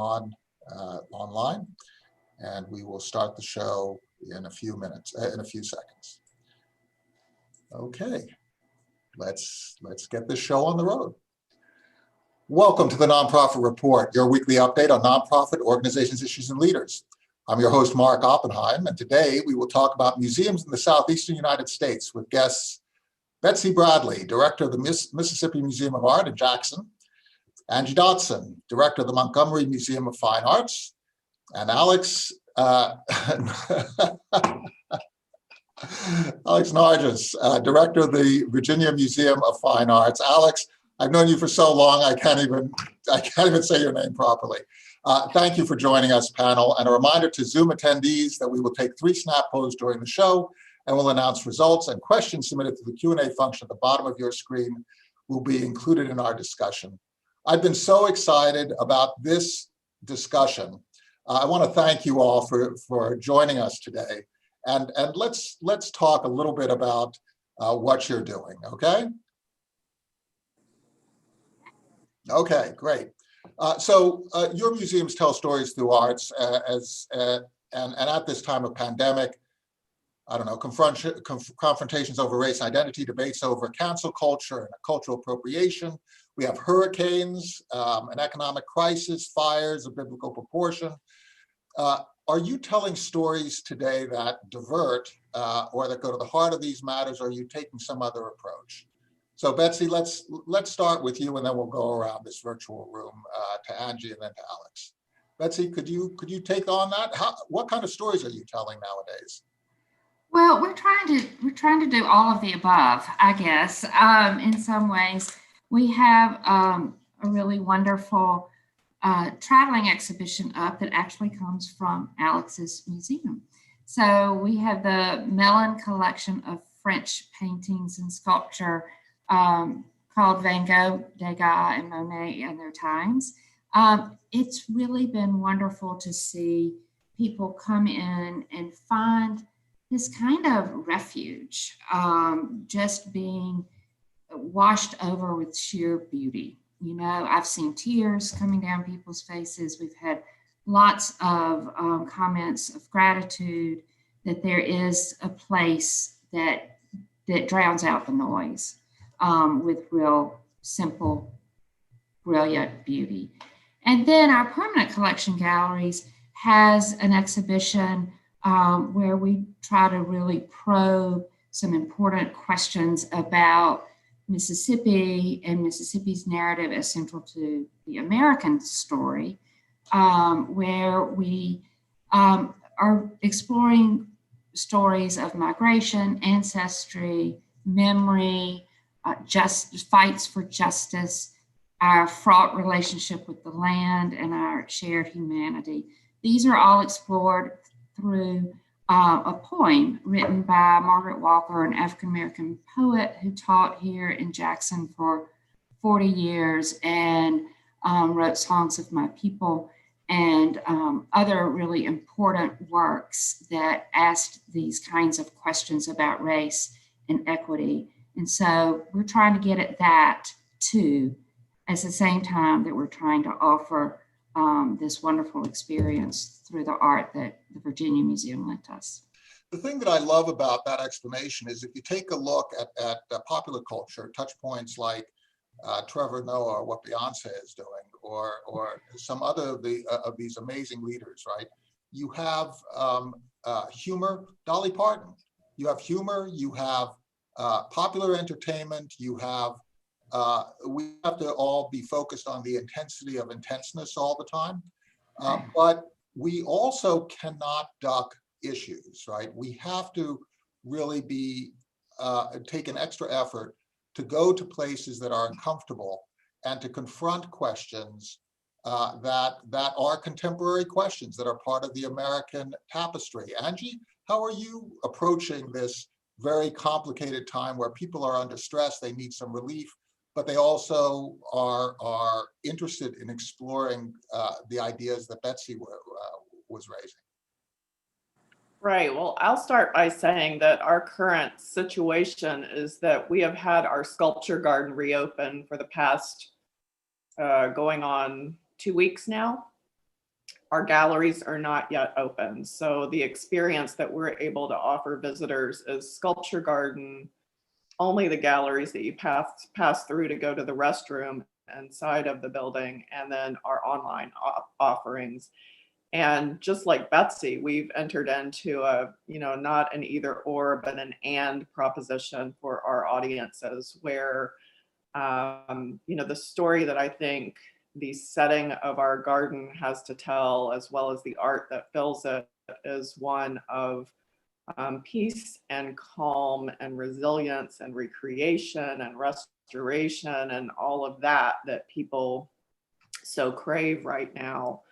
online, and we will start the show in a few minutes, in a few seconds. Okay, let's get this show on the road. Welcome to the Nonprofit Report, your weekly update on nonprofit organizations, issues, and leaders. I'm your host, Mark Oppenheim, and today we will talk about museums in the southeastern United States with guests Betsy Bradley, Director of the Mississippi Museum of Art in Jackson, Angie Dodson, Director of the Montgomery Museum of Fine Arts, and Alex Nyerges, Director of the Virginia Museum of Fine Arts. Alex, I've known you for so long, I can't even say your name properly. Thank you for joining us, panel. And a reminder to Zoom attendees that we will take 3 snap photos during the show, and we'll announce results, and questions submitted to the Q&A function at the bottom of your screen will be included in our discussion. I've been so excited about this discussion. I want to thank you all for joining us today. And let's talk a little bit about what you're doing, okay? Okay, great. So your museums tell stories through arts, and at this time of pandemic, I don't know, confrontations over race and identity, debates over cancel culture and cultural appropriation. We have hurricanes, an economic crisis, fires of biblical proportion. Are you telling stories today that divert or that go to the heart of these matters, or are you taking some other approach? So Betsy, let's start with you, and then we'll go around this virtual room to Angie and then to Alex. Betsy, could you take on that? What kind of stories are you telling nowadays? Well, we're trying to do all of the above, I guess. In some ways, we have a really wonderful traveling exhibition up that actually comes from Alex's museum. So we have the Mellon collection of French paintings and sculpture called Van Gogh, Degas, and Monet and Their Times. It's really been wonderful to see people come in and find this kind of refuge, just being washed over with sheer beauty. You know, I've seen tears coming down people's faces. We've had lots of comments of gratitude that there is a place that drowns out the noise with real simple, brilliant beauty. And then our permanent collection galleries has an exhibition where we try to really probe some important questions about Mississippi and Mississippi's narrative as central to the American story, where we are exploring stories of migration, ancestry, memory, fights for justice, our fraught relationship with the land, and our shared humanity. These are all explored through a poem written by Margaret Walker, an African-American poet who taught here in Jackson for 40 years and wrote Songs of My People and other really important works that asked these kinds of questions about race and equity. And so we're trying to get at that too, at the same time that we're trying to offer this wonderful experience through the art that the Virginia Museum lent us. The thing that I love about that explanation is if you take a look at popular culture, touch points like Trevor Noah, or what Beyonce is doing, or some other of these amazing leaders, right? You have humor, Dolly Parton. You have humor, you have popular entertainment, you have, we have to all be focused on the intensity of intenseness all the time. But we also cannot duck issues, right? We have to really take an extra effort to go to places that are uncomfortable and to confront questions that are contemporary questions that are part of the American tapestry. Angie, how are you approaching this very complicated time where people are under stress, they need some relief, but they also are interested in exploring the ideas that Betsy was raising? Right. Well, I'll start by saying that our current situation is that we have had our sculpture garden reopen for the past going on 2 weeks now. our galleries are not yet open. So the experience that we're able to offer visitors is sculpture garden, only the galleries that you pass through to go to the restroom inside of the building, and then our online offerings. And just like Betsy, we've entered into a, not an either or, but an and proposition for our audiences where, the story that I think the setting of our garden has to tell, as well as the art that fills it, is one of peace and calm and resilience and recreation and restoration and all of that people so crave right now.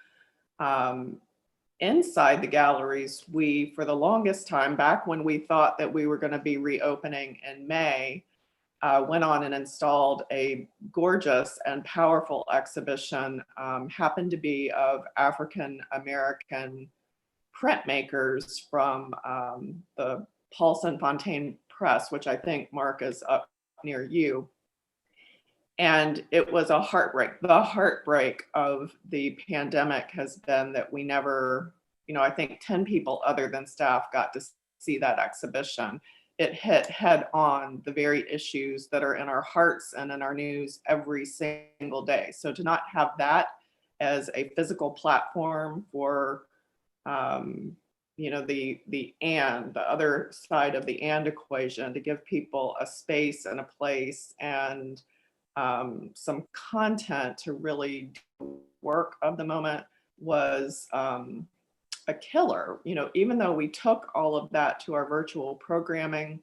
Inside the galleries, we, for the longest time, back when we thought that we were going to be reopening in May, went on and installed a gorgeous and powerful exhibition, happened to be of African American printmakers from the Paulson Fontaine Press, which I think, Mark, is up near you. And it was a heartbreak. The heartbreak of the pandemic has been that we never, I think 10 people other than staff got to see that exhibition. It hit head on the very issues that are in our hearts and in our news every single day. So to not have that as a physical platform for, the other side of the and equation, to give people a space and a place and some content to really do work of the moment was a killer. Even though we took all of that to our virtual programming,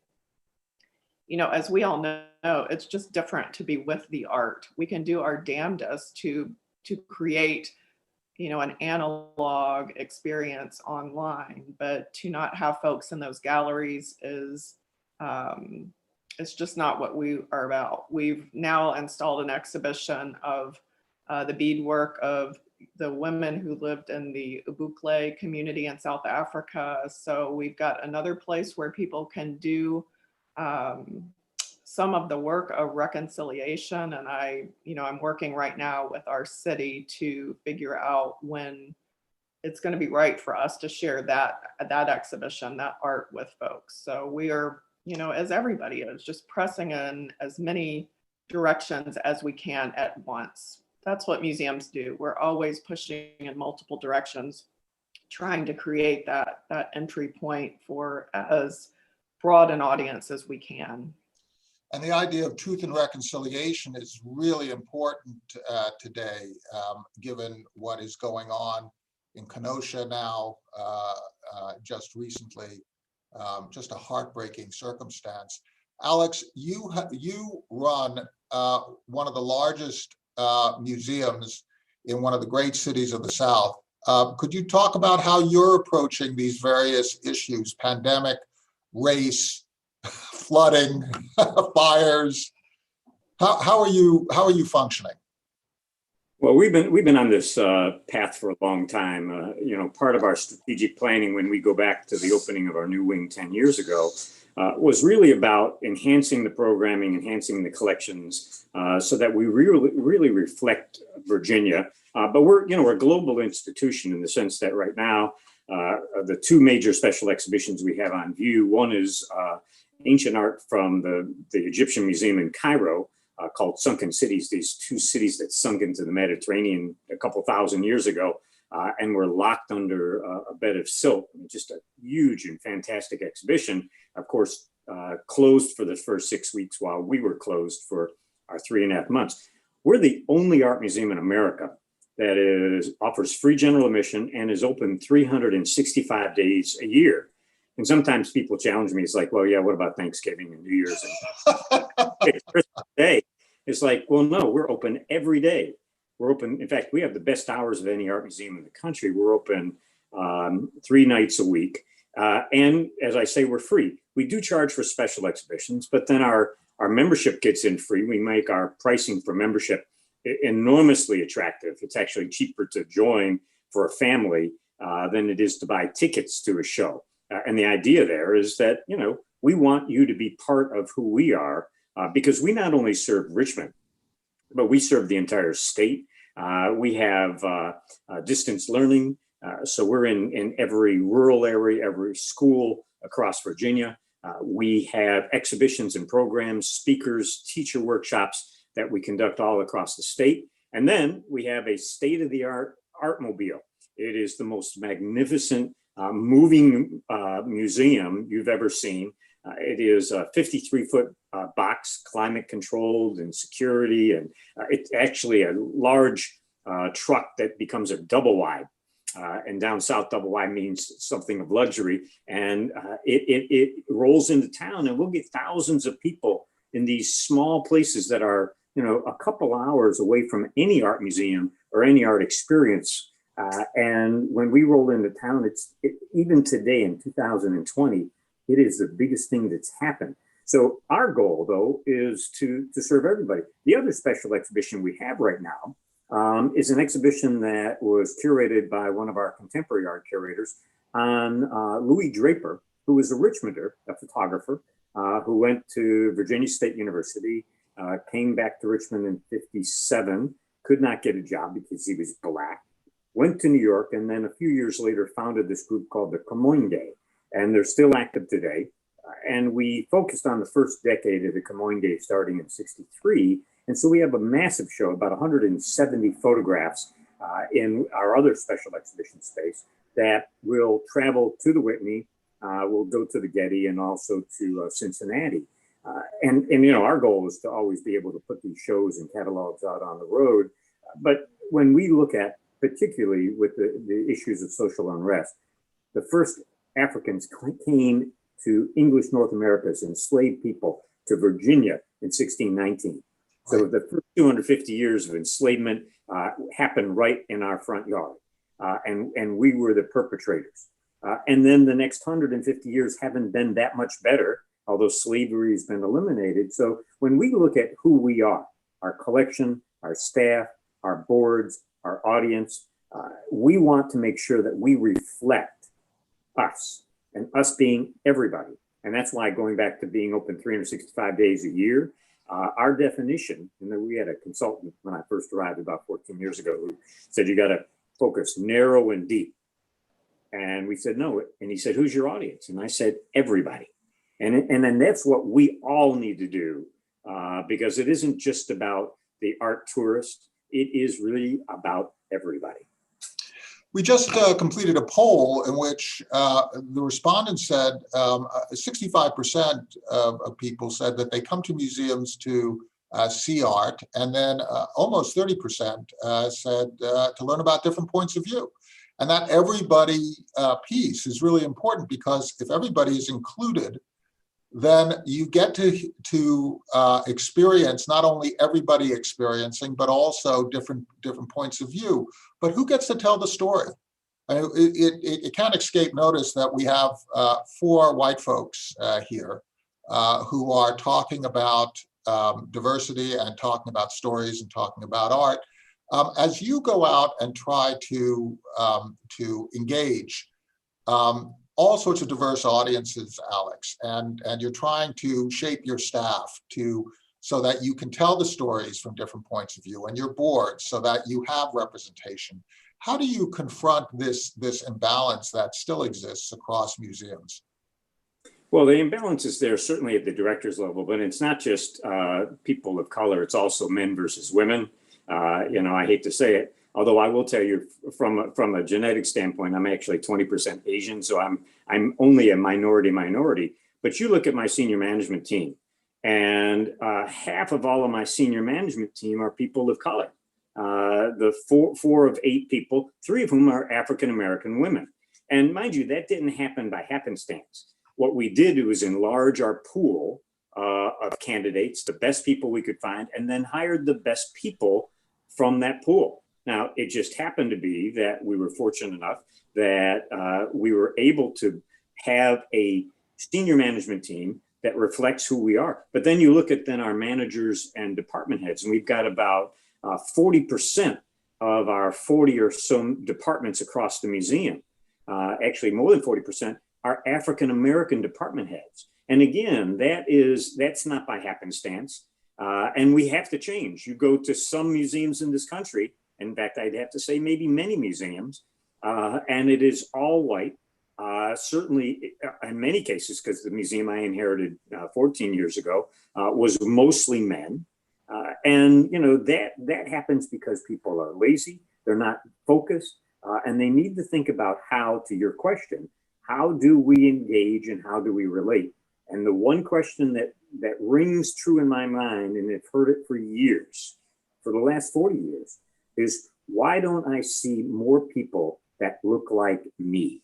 as we all know, it's just different to be with the art. We can do our damnedest to create, an analog experience online, but to not have folks in those galleries is it's just not what we are about. We've now installed an exhibition of the beadwork of the women who lived in the Ubukle community in South Africa. So we've got another place where people can do some of the work of reconciliation. And I'm working right now with our city to figure out when it's going to be right for us to share that exhibition, that art with folks. So we are, as everybody is, just pressing in as many directions as we can at once. That's what museums do. We're always pushing in multiple directions, trying to create that entry point for as broad an audience as we can. And the idea of truth and reconciliation is really important today, given what is going on in Kenosha now, just recently. Just a heartbreaking circumstance. Alex, you run one of the largest museums in one of the great cities of the South. Could you talk about how you're approaching these various issues: pandemic, race, flooding, fires? How are you functioning? Well, we've been on this path for a long time. Part of our strategic planning, when we go back to the opening of our new wing 10 years ago, was really about enhancing the programming, enhancing the collections, so that we really reflect Virginia. But we're a global institution in the sense that right now, the two major special exhibitions we have on view. One is ancient art from the Egyptian Museum in Cairo, called Sunken Cities, these two cities that sunk into the Mediterranean a couple thousand years ago, and were locked under a bed of silt. Just a huge and fantastic exhibition, of course, closed for the first 6 weeks while we were closed for our 3.5 months. We're the only art museum in America that offers free general admission and is open 365 days a year. And sometimes people challenge me. It's like, well, yeah, what about Thanksgiving and New Year's and Christmas Day? It's like, well, no, we're open every day. We're open. In fact, we have the best hours of any art museum in the country. We're open 3 nights a week. And as I say, we're free. We do charge for special exhibitions, but then our membership gets in free. We make our pricing for membership enormously attractive. It's actually cheaper to join for a family than it is to buy tickets to a show. And the idea there is that, we want you to be part of who we are, because we not only serve Richmond, but we serve the entire state. We have distance learning. So we're in every rural area, every school across Virginia. We have exhibitions and programs, speakers, teacher workshops that we conduct all across the state. And then we have a state-of-the-art art mobile. It is the most magnificent moving museum you've ever seen. It is a 53-foot box, climate controlled and security. And it's actually a large truck that becomes a double wide. And down south, double wide means something of luxury. And it rolls into town, and we'll get thousands of people in these small places that are, a couple hours away from any art museum or any art experience. And when we roll into town, even today in 2020, it is the biggest thing that's happened. So our goal, though, is to serve everybody. The other special exhibition we have right now is an exhibition that was curated by one of our contemporary art curators on Louis Draper, who was a Richmonder, a photographer, who went to Virginia State University, came back to Richmond in '57, could not get a job because he was Black, went to New York, and then a few years later founded this group called the Comoinge, and they're still active today. And we focused on the first decade of the Comoinge starting in '63. And so we have a massive show, about 170 photographs in our other special exhibition space that will travel to the Whitney, we'll go to the Getty, and also to Cincinnati. And our goal is to always be able to put these shows and catalogs out on the road. But when we look at, particularly with the issues of social unrest, the first Africans came to English North America as enslaved people to Virginia in 1619. So the first 250 years of enslavement happened right in our front yard. And we were the perpetrators. And then the next 150 years haven't been that much better, although slavery has been eliminated. So when we look at who we are, our collection, our staff, our boards, our audience, we want to make sure that we reflect us, and us being everybody. And that's why, going back to being open 365 days a year, our definition, and then we had a consultant when I first arrived about 14 years ago who said, you got to focus narrow and deep. And we said, no. And he said, who's your audience? And I said, everybody. And then that's what we all need to do, because it isn't just about the art tourist. It is really about everybody. We just completed a poll in which the respondents said 65% of people said that they come to museums to see art, and then almost 30% said to learn about different points of view. And that everybody piece is really important, because if everybody is included, then you get to experience not only everybody experiencing, but also different points of view. But who gets to tell the story? I mean, it can't escape notice that we have 4 white folks here who are talking about diversity and talking about stories and talking about art. As you go out and try to engage all sorts of diverse audiences, Alex, and you're trying to shape your staff so that you can tell the stories from different points of view, and your board so that you have representation. How do you confront this imbalance that still exists across museums? Well, the imbalance is there certainly at the director's level, but it's not just people of color. It's also men versus women. I hate to say it, although I will tell you from a genetic standpoint, I'm actually 20% Asian, so I'm only a minority. But you look at my senior management team, and half of all of my senior management team are people of color. The four of 8 people, 3 of whom are African-American women. And mind you, that didn't happen by happenstance. What we did was enlarge our pool of candidates, the best people we could find, and then hired the best people from that pool. Now, it just happened to be that we were fortunate enough that we were able to have a senior management team that reflects who we are. But then you look at our managers and department heads, and we've got about 40% of our 40 or so departments across the museum, actually more than 40%, are African-American department heads. And again, that's not by happenstance. And we have to change. You go to some museums in this country, in fact, I'd have to say maybe many museums, and it is all white. Certainly, in many cases, because the museum I inherited 14 years ago was mostly men. And that happens because people are lazy, they're not focused, and they need to think about how, to your question, how do we engage and how do we relate? And the one question that rings true in my mind, and I've heard it for years, for the last 40 years, is why don't I see more people that look like me?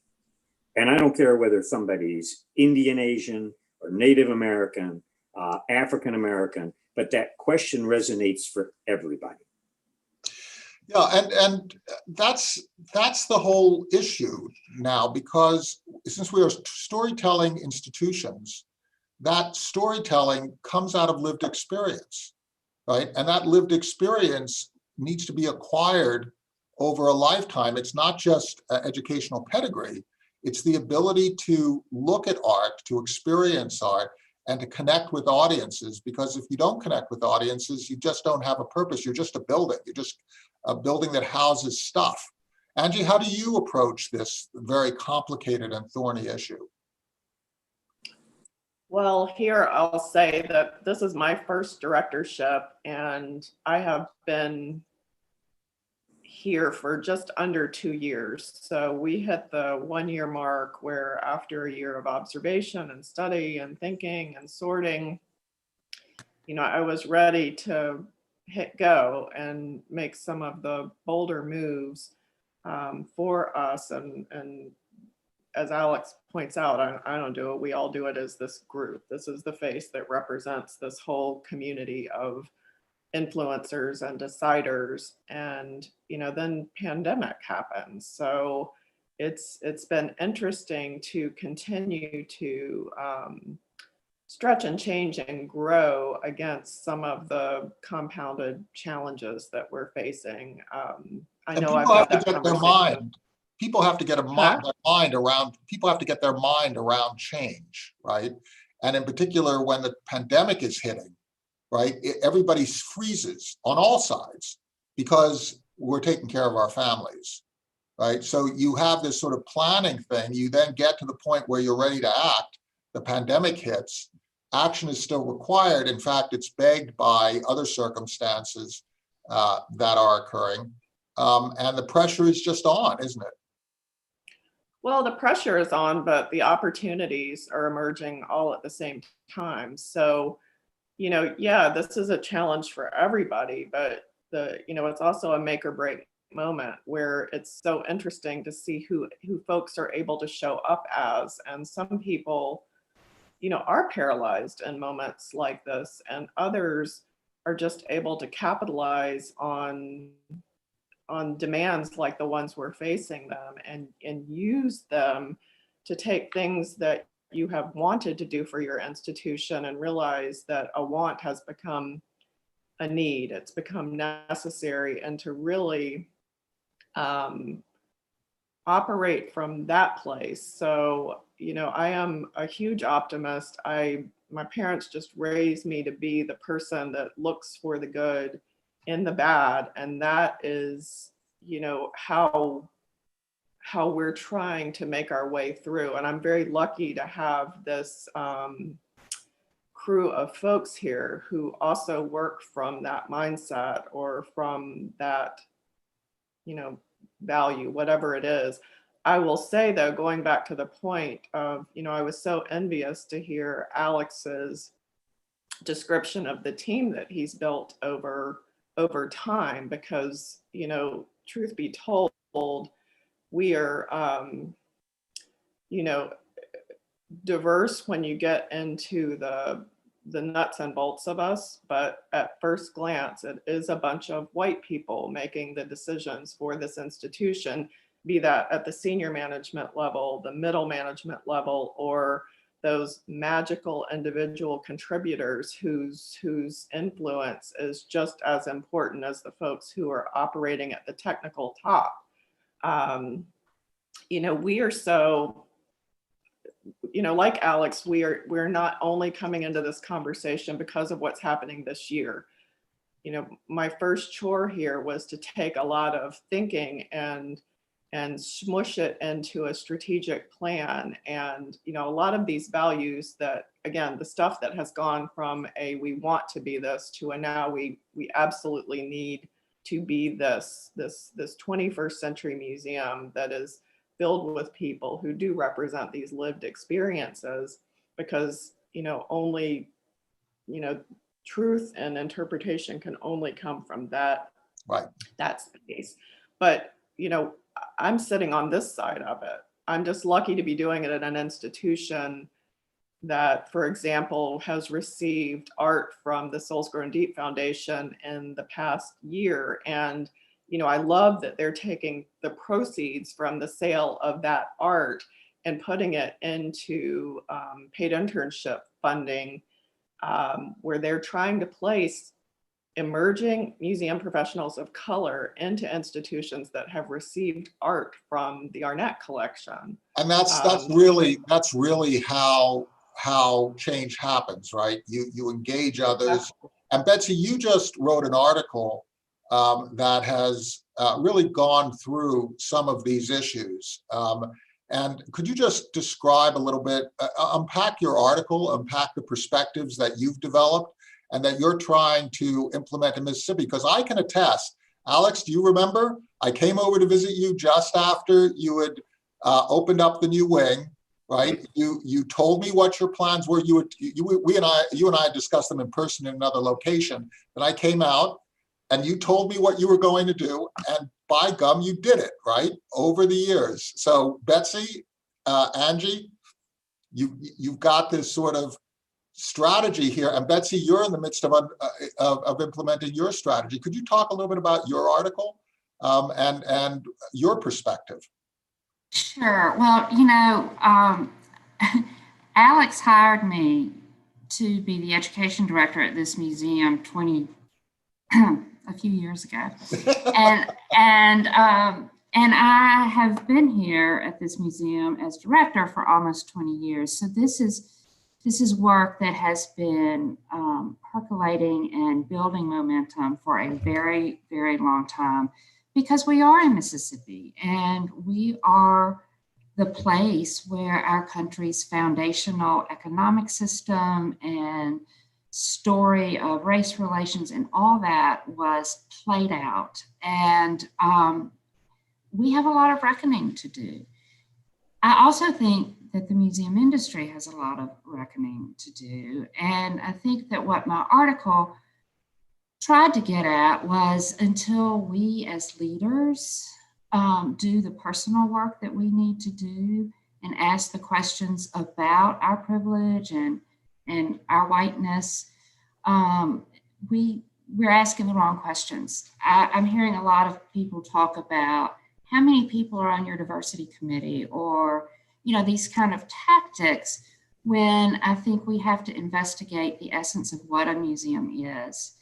And I don't care whether somebody's Indian, Asian, or Native American, African American, but that question resonates for everybody. Yeah, and that's the whole issue now, because since we are storytelling institutions, that storytelling comes out of lived experience, right? And that lived experience needs to be acquired over a lifetime. It's not just educational pedigree, it's the ability to look at art, to experience art, and to connect with audiences, because if you don't connect with audiences, you just don't have a purpose. You're just a building. You're just a building that houses stuff. Angie, how do you approach this very complicated and thorny issue? Well, here I'll say that this is my first directorship, and I have been here for just under 2 years. So we hit the 1-year mark where, after a year of observation and study and thinking and sorting, I was ready to hit go and make some of the bolder moves for us. And as Alex points out, I don't do it. We all do it as this group. This is the face that represents this whole community of influencers and deciders. And then pandemic happens, so it's been interesting to continue to stretch and change and grow against some of the compounded challenges that we're facing. I know I've had that conversation. People have to get their mind around change, right? And in particular, when the pandemic is hitting, right, everybody freezes on all sides because we're taking care of our families, right? So you have this sort of planning thing. You then get to the point where you're ready to act. The pandemic hits. Action is still required. In fact, it's begged by other circumstances that are occurring. And the pressure is just on, isn't it? Well, the pressure is on, but the opportunities are emerging all at the same time. So, this is a challenge for everybody, but it's also a make or break moment where it's so interesting to see who folks are able to show up as. And some people, are paralyzed in moments like this, and others are just able to capitalize on demands like the ones we're facing them, and use them to take things that you have wanted to do for your institution and realize that a want has become a need. It's become necessary, and to really operate from that place. So, I am a huge optimist. My parents just raised me to be the person that looks for the good in the bad, and that is, how we're trying to make our way through. And I'm very lucky to have this crew of folks here who also work from that mindset, or from that, value, whatever it is. I will say, though, going back to the point of, I was so envious to hear Alex's description of the team that he's built over time, because, truth be told, we are, diverse when you get into the nuts and bolts of us, but at first glance, it is a bunch of white people making the decisions for this institution, be that at the senior management level, the middle management level, or those magical individual contributors whose influence is just as important as the folks who are operating at the technical top. We are so, like Alex, we're not only coming into this conversation because of what's happening this year. My first chore here was to take a lot of thinking and and smush it into a strategic plan. And, you know, a lot of these values that, again, the stuff that has gone from a we want to be this to a now we absolutely need to be this 21st century museum that is filled with people who do represent these lived experiences, because, you know, only, you know, truth and interpretation can only come from that space. But, you know, I'm sitting on this side of it. I'm just lucky to be doing it at an institution that, for example, has received art from the Souls Grown Deep Foundation in the past year. And, you know, I love that they're taking the proceeds from the sale of that art and putting it into paid internship funding, where they're trying to place emerging museum professionals of color into institutions that have received art from the Arnett collection. And that's really how change happens, right? You engage others. And Betsy, you just wrote an article that has really gone through some of these issues. And could you just describe a little bit, unpack your article, unpack the perspectives that you've developed and that you're trying to implement in Mississippi? Because I can attest, Alex, do you remember? I came over to visit you just after you had opened up the new wing, right? You told me what your plans were. You and I discussed them in person in another location. Then I came out and you told me what you were going to do, and by gum, you did it, right? Over the years. So Betsy, Angie, you've got this sort of strategy here, and Betsy, you're in the midst of implementing your strategy. Could you talk a little bit about your article and your perspective? Sure. Well, you know, Alex hired me to be the education director at this museum a few years ago, and I have been here at this museum as director for almost 20 years. So this is work that has been percolating and building momentum for a very, very long time, because we are in Mississippi and we are the place where our country's foundational economic system and story of race relations and all that was played out. And we have a lot of reckoning to do. I also think that the museum industry has a lot of reckoning to do. And I think that what my article tried to get at was, until we as leaders do the personal work that we need to do and ask the questions about our privilege and our whiteness, we're asking the wrong questions. I'm hearing a lot of people talk about how many people are on your diversity committee, or, you know, these kind of tactics, when I think we have to investigate the essence of what a museum is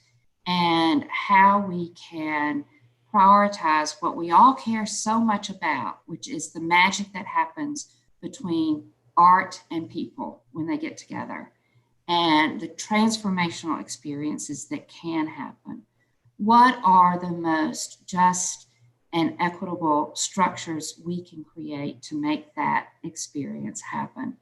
and how we can prioritize what we all care so much about, which is the magic that happens between art and people when they get together, and the transformational experiences that can happen. What are the most just and equitable structures we can create to make that experience happen?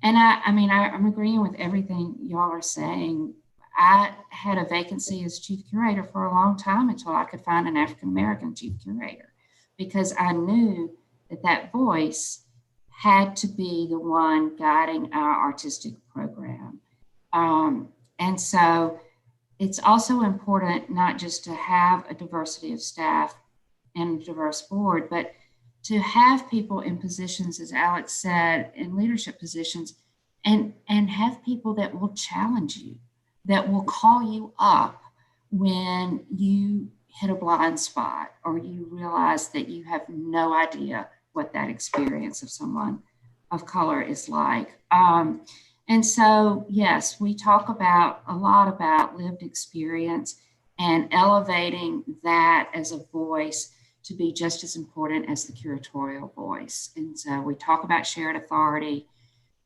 And I'm agreeing with everything y'all are saying. I had a vacancy as chief curator for a long time until I could find an African-American chief curator, because I knew that voice had to be the one guiding our artistic program. And so it's also important not just to have a diversity of staff and a diverse board, but to have people in positions, as Alex said, in leadership positions, and have people that will challenge you, that will call you up when you hit a blind spot or you realize that you have no idea what that experience of someone of color is like. And so, yes, we talk a lot about lived experience and elevating that as a voice to be just as important as the curatorial voice. And so we talk about shared authority,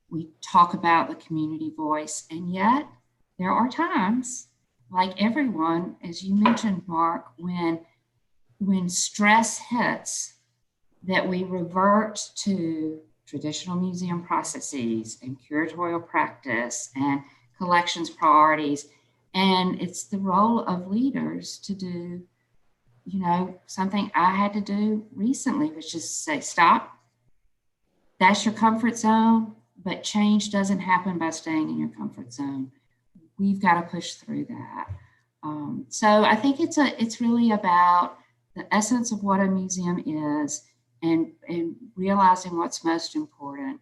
we talk about the community voice, and yet there are times, like everyone, as you mentioned, Mark, when stress hits, that we revert to traditional museum processes and curatorial practice and collections priorities. And it's the role of leaders to do, something I had to do recently, which is say, stop. That's your comfort zone, but change doesn't happen by staying in your comfort zone. We've got to push through that. So I think it's really about the essence of what a museum is and realizing what's most important,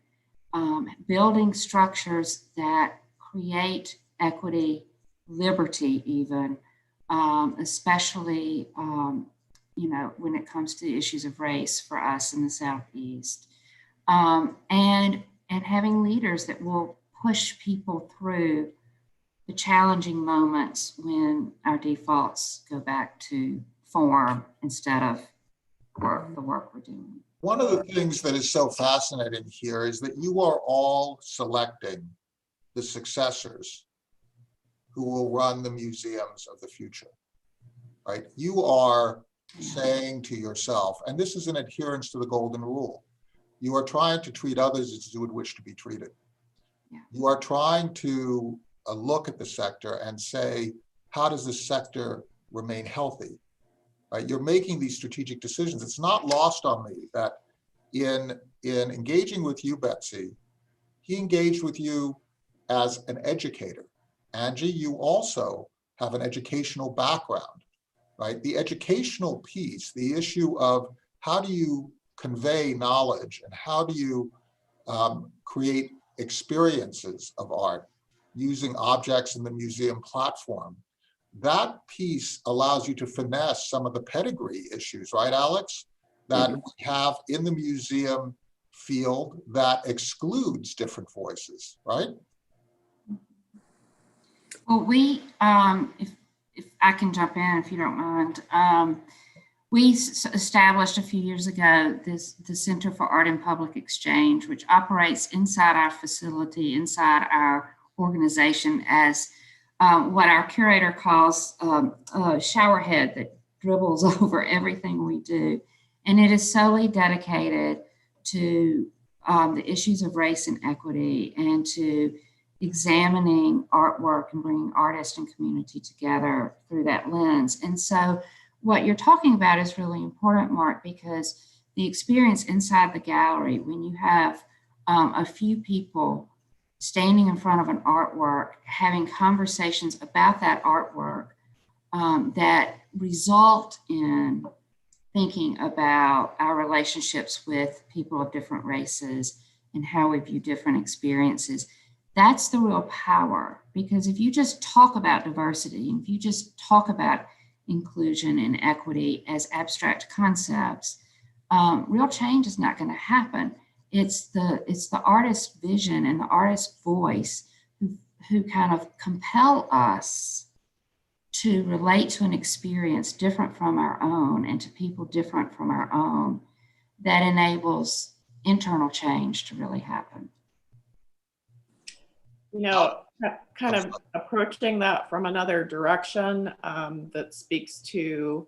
building structures that create equity, liberty even, especially, when it comes to issues of race for us in the Southeast, and having leaders that will push people through the challenging moments when our defaults go back to form instead of the work we're doing. One of the things that is so fascinating here is that you are all selecting the successors who will run the museums of the future, right? You are saying to yourself, and this is an adherence to the golden rule, you are trying to treat others as you would wish to be treated. Yeah. You are trying to look at the sector and say, how does this sector remain healthy? Right? You're making these strategic decisions. It's not lost on me that in engaging with you, Betsy, he engaged with you as an educator. Angie, you also have an educational background, right? The educational piece, the issue of how do you convey knowledge and how do you create experiences of art using objects in the museum platform, that piece allows you to finesse some of the pedigree issues, right, Alex, that we have in the museum field that excludes different voices, right? Well, we, if I can jump in, if you don't mind, we established a few years ago the Center for Art and Public Exchange, which operates inside our facility, inside our organization as what our curator calls a shower head that dribbles over everything we do. And it is solely dedicated to the issues of race and equity and to examining artwork and bringing artists and community together through that lens. And so what you're talking about is really important, Mark, because the experience inside the gallery, when you have a few people standing in front of an artwork, having conversations about that artwork that result in thinking about our relationships with people of different races and how we view different experiences, that's the real power. Because if you just talk about diversity, if you just talk about inclusion and equity as abstract concepts, real change is not going to happen. It's the artist's vision and the artist's voice who kind of compel us to relate to an experience different from our own and to people different from our own that enables internal change to really happen. Kind of approaching that from another direction that speaks to,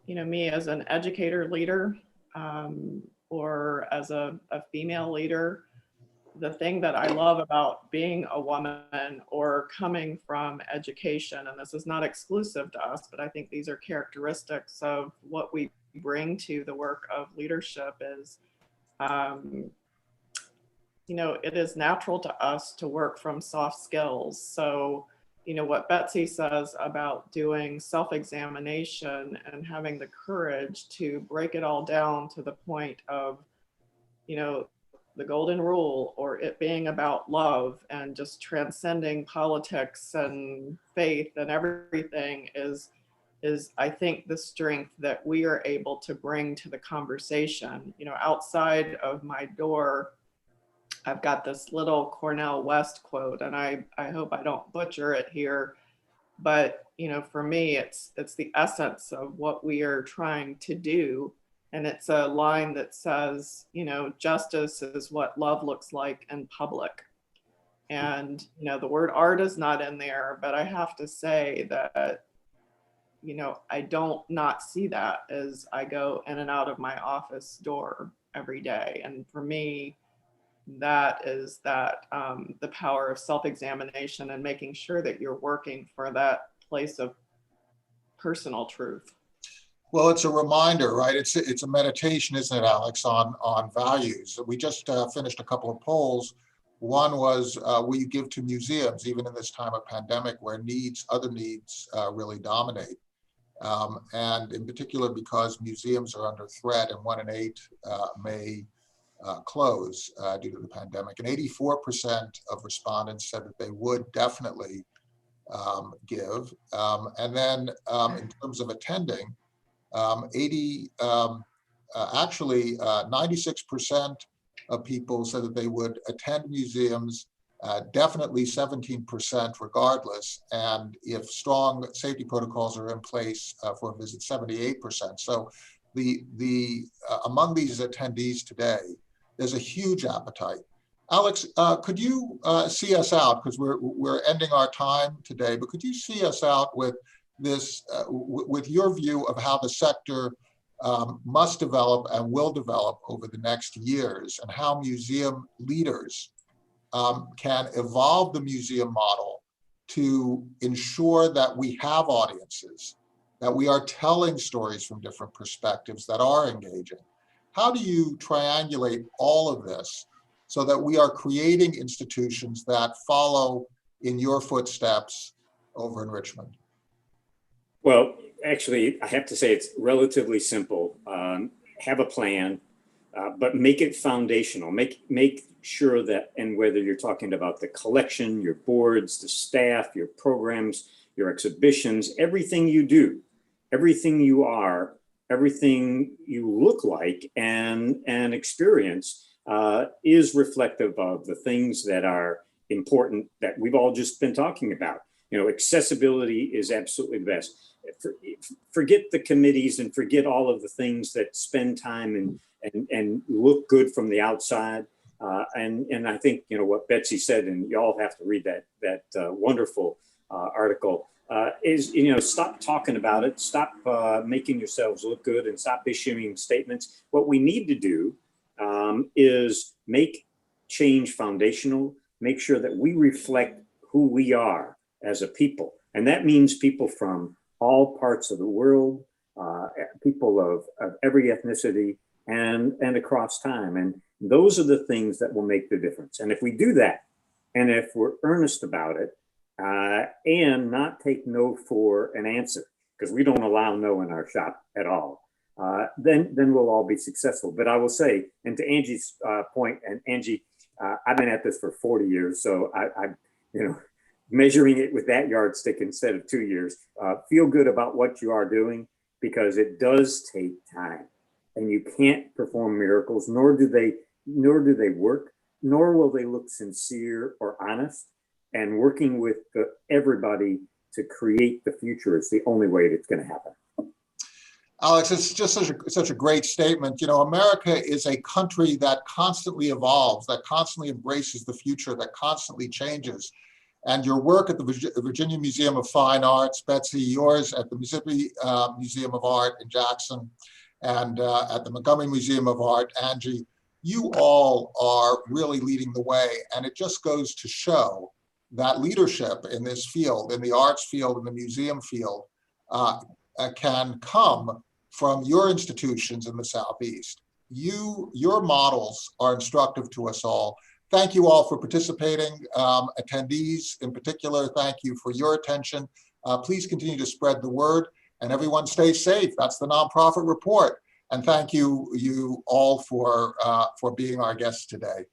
me as an educator leader or as a female leader. The thing that I love about being a woman or coming from education, and this is not exclusive to us, but I think these are characteristics of what we bring to the work of leadership is, it is natural to us to work from soft skills. So, what Betsy says about doing self-examination and having the courage to break it all down to the point of, the golden rule, or it being about love and just transcending politics and faith and everything is I think the strength that we are able to bring to the conversation. Outside of my door, I've got this little Cornell West quote, and I hope I don't butcher it here, but for me, it's the essence of what we are trying to do. And it's a line that says, justice is what love looks like in public. And, the word art is not in there, but I have to say that, you know, I don't not see that as I go in and out of my office door every day. And for me, that is that the power of self-examination and making sure that you're working for that place of personal truth. Well, it's a reminder, right? It's a meditation, isn't it, Alex, on values. We just finished a couple of polls. One was, will you give to museums, even in this time of pandemic where other needs really dominate? And in particular, because museums are under threat and 1 in 8 may close due to the pandemic. And 84% of respondents said that they would definitely give. And then in terms of attending, 96% of people said that they would attend museums, definitely 17% regardless, and if strong safety protocols are in place for a visit, 78%. So among these attendees today, there's a huge appetite. Alex, could you see us out, because we're ending our time today, but could you see us out with this, with your view of how the sector must develop and will develop over the next years, and how museum leaders can evolve the museum model to ensure that we have audiences, that we are telling stories from different perspectives that are engaging? How do you triangulate all of this so that we are creating institutions that follow in your footsteps over in Richmond? Well, actually, I have to say it's relatively simple. Have a plan, but make it foundational. Make sure that, and whether you're talking about the collection, your boards, the staff, your programs, your exhibitions, everything you do, everything you are, everything you look like and experience is reflective of the things that are important that we've all just been talking about. You know, accessibility is absolutely the best. Forget the committees and forget all of the things that spend time and look good from the outside. And I think, you know, what Betsy said, and you all have to read that wonderful article, is, you know, stop talking about it, stop making yourselves look good, and stop issuing statements. What we need to do is make change foundational, make sure that we reflect who we are as a people. And that means people from all parts of the world, people of every ethnicity and across time. And those are the things that will make the difference. And if we do that, and if we're earnest about it, and not take no for an answer, because we don't allow no in our shop at all, then we'll all be successful. But I will say, and to Angie's point, and Angie, I've been at this for 40 years, so I you know, measuring it with that yardstick instead of 2 years, feel good about what you are doing, because it does take time, and you can't perform miracles, nor do they work, nor will they look sincere or honest. And working with everybody to create the future is the only way it's going to happen. Alex, it's just such a great statement. You know, America is a country that constantly evolves, that constantly embraces the future, that constantly changes. And your work at the Virginia Museum of Fine Arts, Betsy, yours at the Mississippi Museum of Art in Jackson, and at the Montgomery Museum of Art, Angie, you all are really leading the way. And it just goes to show that leadership in this field, in the arts field, in the museum field, can come from your institutions in the Southeast. Your models are instructive to us all. Thank you all for participating. Attendees in particular, thank you for your attention. Please continue to spread the word, and everyone stay safe. That's the Nonprofit Report. And thank you all for being our guests today.